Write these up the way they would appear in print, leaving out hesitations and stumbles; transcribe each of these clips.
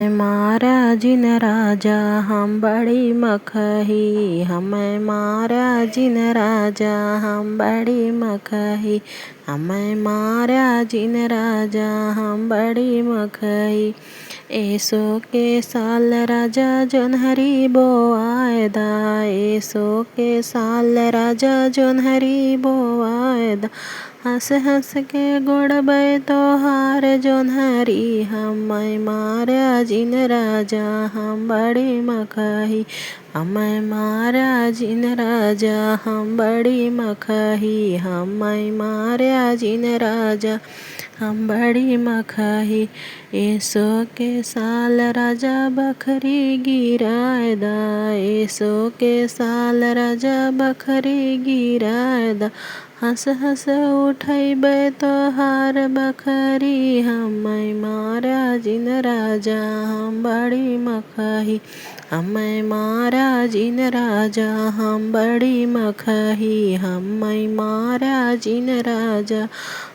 महाराजिन राजा हम बड़ी मखही, हमें महाराजिन राजा हम बड़ी मखही, हमें महाराजिन राजा हम बड़ी मखही। एसो के साल राजा जोन्हरी बोआयदा, एसो के साल राजा जोन्हरी बोआयदा। हंस हंस के गोड़बै तोहार जोन्हरी, हमें महाराजिन राजा हम बड़ी मखही, हमें महाराजिन राजा हम बड़ी मखही, हमें महाराजिन राजा हम बड़ी मखही। एसो के साल राजा बखरी गिरायदा, एसो के साल राजा बखरी गिरायदा। हंस हंस उठैबै तोहार बखरी, हमें महाराजिन राजा हम बड़ी मखही, हमें महाराजिन राजा हम बड़ी मखही, हमें महाराजिन राजा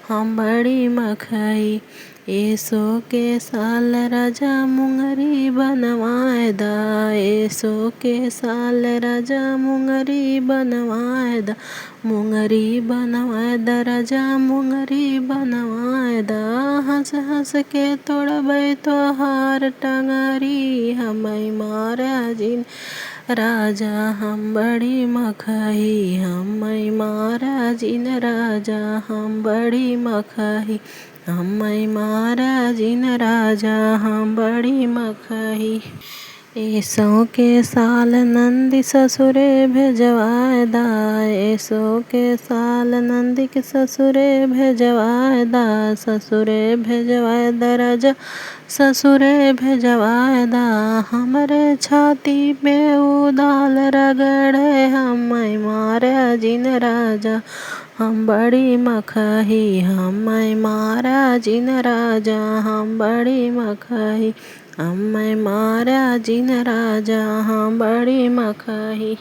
हम बड़ी मखही। एसो के साल राजा मुंगरी बनवायदा, एसो के साल राजा मुंगरी बनवायदा। मुंगरी बनवायदा राजा मुंगरी बनवायदा। हंस हंस के तोड़बै तोहार टंगरी, हमें महाराजिन राजा हम बड़ी मखही, हमें महाराजिन राजा हम बड़ी मखही, हमें महाराजिन राजा हम बड़ी मखही। एसो के साल नंदी ससुरे भेजवायदा, एसो के साल नंदी के ससुरे भेजवायदा। ससुरे भेजवायदा राजा ससुरे भेजवायदा। हमरे छाती पे उदाल रगड़े, हमें महाराजिन राजा हम बड़ी मखही, हमें महाराजिन राजा हम बड़ी मखही, हमें महाराजिन राजा हम बड़ी मखही।